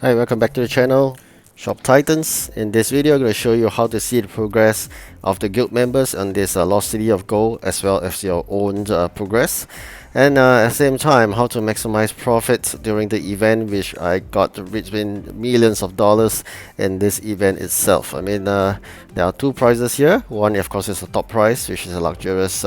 Hi, welcome back to the channel, Shop Titans. In this video, I'm going to show you how to see the progress of the guild members on this Lost City of Gold, as well as your own progress. And at the same time, how to maximize profits during the event, which I got to between millions of dollars in this event itself. I mean, there are two prizes here. One, of course, is the top prize, which is a luxurious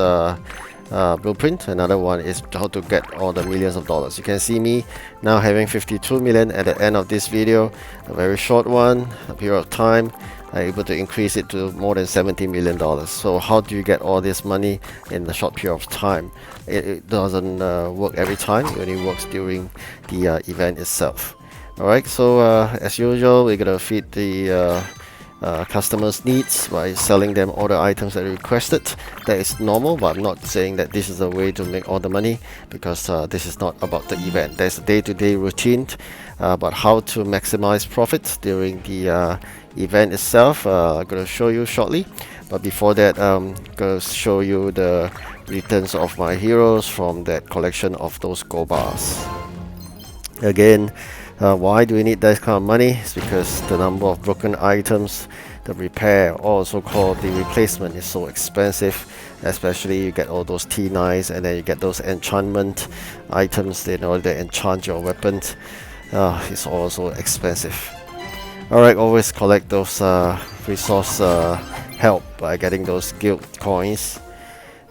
blueprint. Another one is how to get all the millions of dollars. You can see me now having 52 million at the end of this video, a very short one, a period of time. I'm able to increase it to more than 70 million dollars. So how do you get all this money in a short period of time? It doesn't work every time. It only works during the event itself. Alright, so as usual, we're gonna feed the customers' needs by selling them all the items that they requested. That is normal, but I'm not saying that this is the way to make all the money, because this is not about the event. There's a day-to-day routine about how to maximize profit during the event itself. I'm going to show you shortly, but before that, I'm going to show you the returns of my heroes from that collection of those gold bars. Again, why do we need that kind of money? It's because the number of broken items, the repair, also called the replacement, is so expensive. Especially you get all those T9s, and then you get those enchantment items, you know, that enchant your weapons. It's also expensive. Alright, always collect those resource help by getting those guild coins.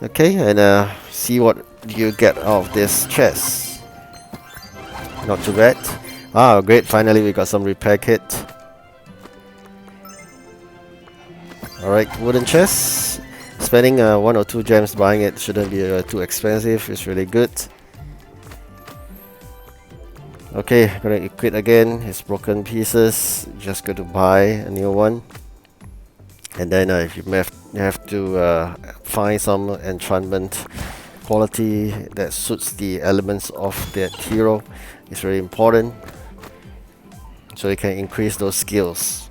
Okay, and see what you get out of this chest. Not too bad. Ah, great, finally we got some repair kit. Alright, wooden chest. Spending 1 or 2 gems buying it shouldn't be too expensive. It's really good. Okay, gonna equip again. It's broken pieces. Just go to buy a new one. And then if you have to find some enchantment quality that suits the elements of that hero. It's very important, so you can increase those skills.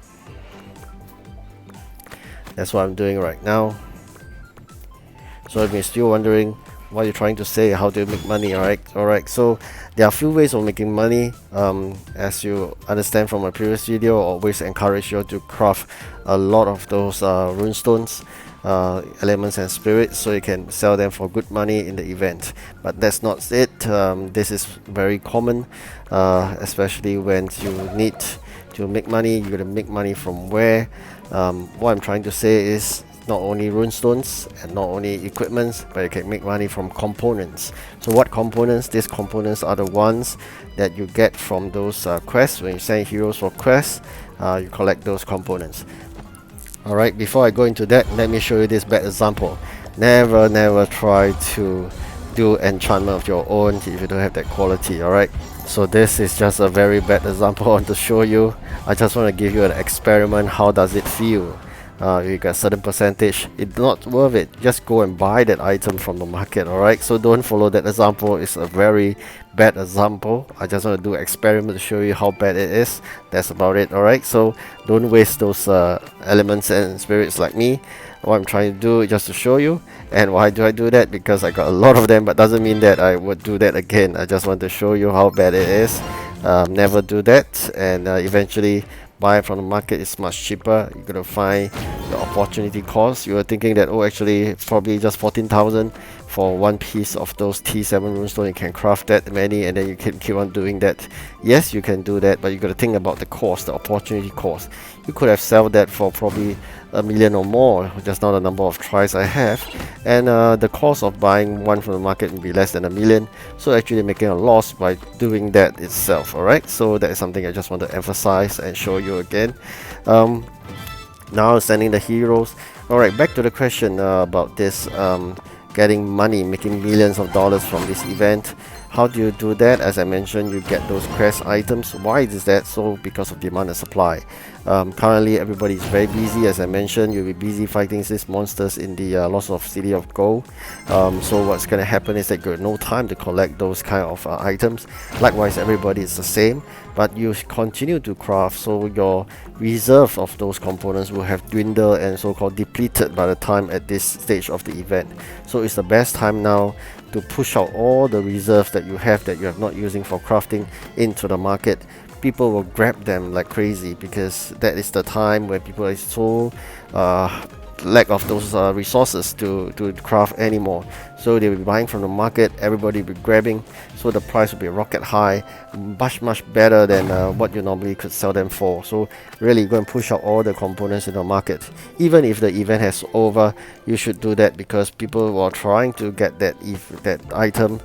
That's what I'm doing right now. So if you're still wondering what you're trying to say, how do you make money, alright, so there are a few ways of making money. As you understand from my previous video, I always encourage you to craft a lot of those runestones, elements and spirits, so you can sell them for good money in the event. But that's not it. This is very common, especially when you need to make money. You're gonna make money from where? What I'm trying to say is not only runestones and not only equipments, but you can make money from components. So what components? These components are the ones that you get from those quests. When you send heroes for quests, you collect those components. Alright, before I go into that, let me show you this bad example. Never try to do enchantment of your own if you don't have that quality. Alright, so this is just a very bad example I want to show you. I just want to give you an experiment. How does it feel? You get a certain percentage, it's not worth it. Just go and buy that item from the market. Alright, so don't follow that example. It's a very bad example. I just want to do an experiment to show you how bad it is. That's about it. Alright, so don't waste those elements and spirits like me. What I'm trying to do is just to show you. And why do I do that? Because I got a lot of them, but doesn't mean that I would do that again. I just want to show you how bad it is. Never do that, and eventually buy from the market is much cheaper. You're gonna find the opportunity cost. You were thinking that, oh, actually it's probably just 14,000 for one piece of those T7 runestone. You can craft that many, and then you can keep on doing that. Yes, you can do that, but you gotta think about the cost, the opportunity cost. You could have sold that for probably a million or more, just not the number of tries I have, and the cost of buying one from the market will be less than a million, so actually making a loss by doing that itself. Alright, so that is something I just want to emphasize and show you again. Now sending the heroes. Alright, back to the question about this getting money, making millions of dollars from this event. How do you do that? As I mentioned, you get those quest items. Why is that so? Because of demand and supply. Currently everybody is very busy. As I mentioned, you'll be busy fighting these monsters in the Lost City of Gold. So what's going to happen is that you have no time to collect those kind of items. Likewise, everybody is the same, but you continue to craft, so your reserve of those components will have dwindled and so-called depleted by the time at this stage of the event. So it's the best time now to push out all the reserves that you have not using for crafting into the market. people will grab them like crazy, because that is the time where people are so lack of those resources to craft anymore. So they'll be buying from the market, everybody will be grabbing, so the price will be rocket high, much better than what you normally could sell them for. So really go and push out all the components in the market. Even if the event has over, you should do that, because people were trying to get that item,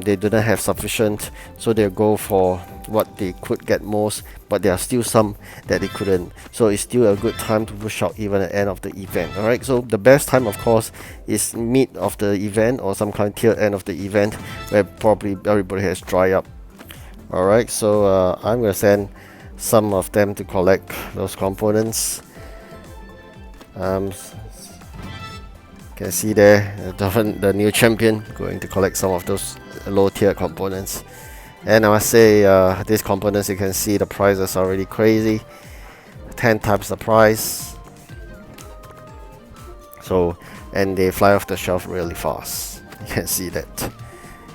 they didn't have sufficient, so they'll go for what they could get most, but there are still some that they couldn't. So it's still a good time to push out even at the end of the event. Alright, so the best time of course is mid of the event, or some kind of tail end of the event, where probably everybody has dry up. Alright, so I'm gonna send some of them to collect those components. You can see there the new champion going to collect some of those low tier components. And I must say, these components, you can see the prices are really crazy, 10 times the price. So, and they fly off the shelf really fast, you can see that.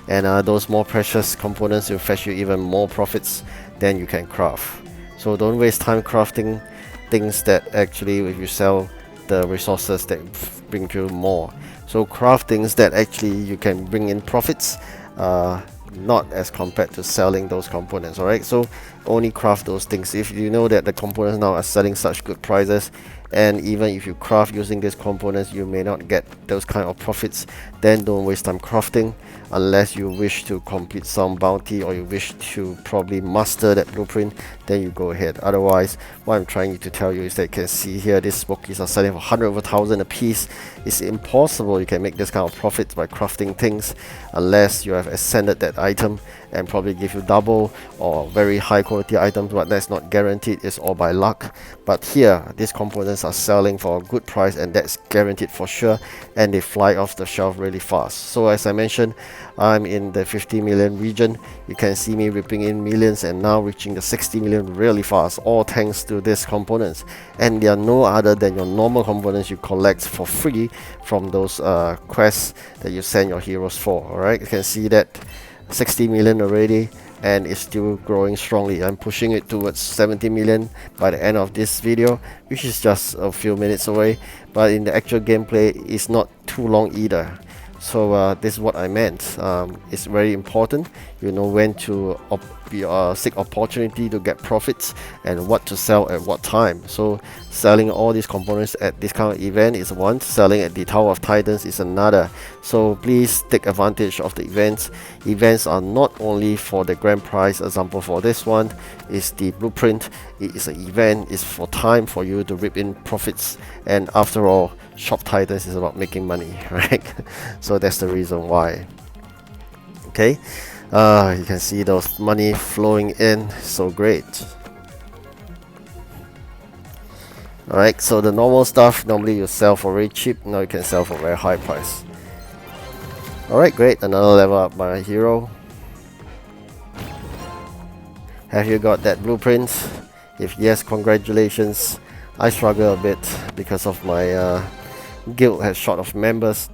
And those more precious components will fetch you even more profits than you can craft. So don't waste time crafting things that actually, if you sell the resources, that bring you more. So craft things that actually you can bring in profits, not as compared to selling those components. Alright, so only craft those things if you know that the components now are selling such good prices, and even if you craft using these components you may not get those kind of profits. Then don't waste time crafting, unless you wish to complete some bounty, or you wish to probably master that blueprint, then you go ahead. Otherwise, what I'm trying to tell you is that you can see here these smokies are selling for 100 over 1,000 a piece. It's impossible you can make this kind of profits by crafting things, unless you have ascended that item and probably give you double or very high quality items, but that's not guaranteed, it's all by luck. But here these components are selling for a good price, and that's guaranteed for sure, and they fly off the shelf really fast. So as I mentioned, I'm in the 50 million region. You can see me ripping in millions and now reaching the 60 million really fast, all thanks to these components. And they are no other than your normal components you collect for free from those quests that you send your heroes for. Alright, you can see that 60 million already, and it's still growing strongly. I'm pushing it towards 70 million by the end of this video, which is just a few minutes away, but in the actual gameplay it's not too long either. So this is what I meant. It's very important, you know when to seek opportunity to get profits, and what to sell at what time. So selling all these components at this kind of event is one, selling at the Tower of Titans is another. So please take advantage of the events. Events are not only for the grand prize. Example for this one is the blueprint. It is an event, it's for time for you to reap in profits, and after all, Shop Titans is about making money, right? So that's the reason why. Okay, you can see those money flowing in, so great. Alright, so the normal stuff normally you sell for very cheap, now you can sell for very high price. Alright, great, another level up my hero. Have you got that blueprint? If yes, congratulations. I struggle a bit because of my guild has short of members.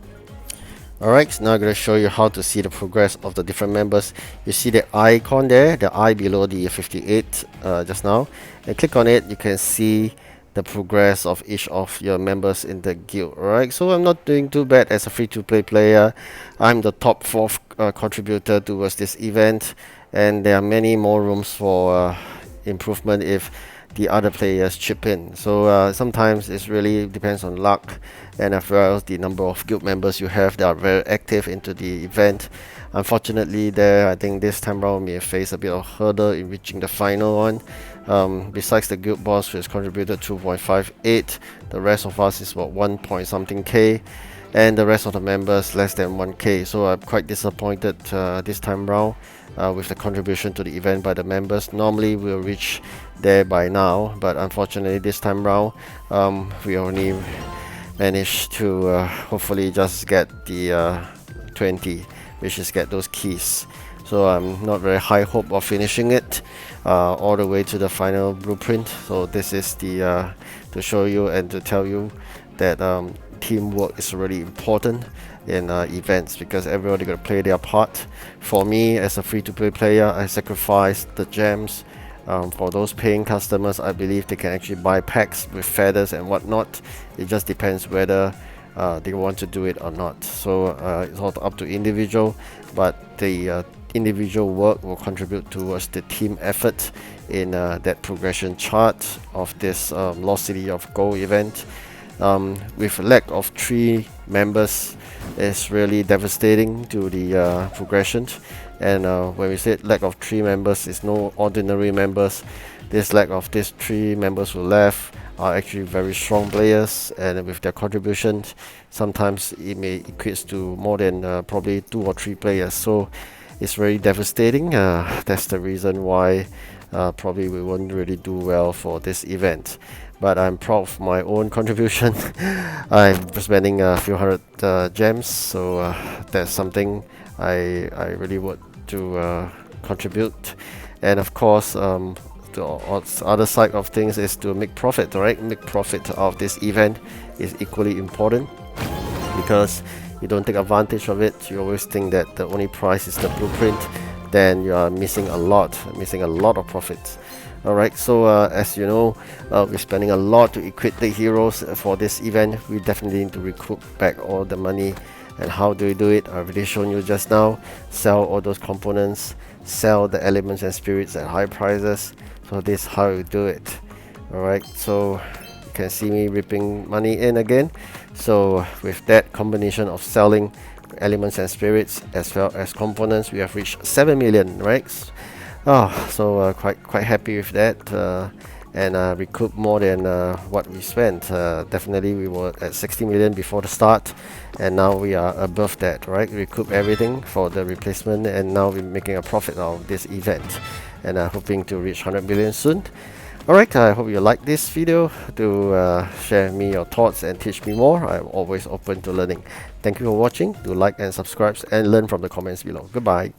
Alright, so now I'm going to show you how to see the progress of the different members. You see the icon there, the eye below the 58 just now, and click on it, you can see the progress of each of your members in the guild. Alright, so I'm not doing too bad as a free-to-play player. I'm the top 4th contributor towards this event, and there are many more rooms for improvement if the other players chip in. So sometimes it really depends on luck, and as well as the number of guild members you have that are very active into the event. Unfortunately there, I think this time around may face a bit of hurdle in reaching the final one. Besides the guild boss, who has contributed 2.58, the rest of us is about 1 point something K, and the rest of the members less than 1k. So I'm quite disappointed this time around with the contribution to the event by the members. Normally we'll reach there by now, but unfortunately this time around we only managed to hopefully just get the 20, which is get those keys. So I'm not very high hope of finishing it all the way to the final blueprint. So this is the to show you and to tell you that teamwork is really important in events, because everybody got to play their part. For me as a free-to-play player, I sacrifice the gems For those paying customers, I believe they can actually buy packs with feathers and whatnot. It just depends whether they want to do it or not. So it's all up to individual, but the individual work will contribute towards the team effort in that progression chart of this Lost City of Gold event. With lack of 3 members is really devastating to the progression. And when we say lack of 3 members, it's no ordinary members. This lack of these 3 members who left are actually very strong players, and with their contributions, sometimes it may equate to more than probably 2 or 3 players. So it's very devastating. That's the reason why probably we won't really do well for this event. But I'm proud of my own contribution. I'm spending a few hundred gems, so that's something I really want to contribute. And of course, the other side of things is to make profit, right? Make profit of this event is equally important, because you don't take advantage of it. You always think that the only price is the blueprint, then you are missing a lot of profits. Alright, so as you know, we're spending a lot to equip the heroes for this event. We definitely need to recoup back all the money. And how do we do it? I've already shown you just now. Sell all those components, sell the elements and spirits at high prices. So this is how you do it. Alright, so you can see me ripping money in again. So with that combination of selling elements and spirits as well as components, we have reached 7 million, right? So quite happy with that, and recoup more than what we spent. Definitely we were at 60 million before the start, and now we are above that, right? Recoup everything for the replacement, and now we're making a profit out of this event, and hoping to reach 100 million soon. Alright, I hope you like this video. Do share me your thoughts and teach me more. I'm always open to learning. Thank you for watching. Do like and subscribe and learn from the comments below. Goodbye.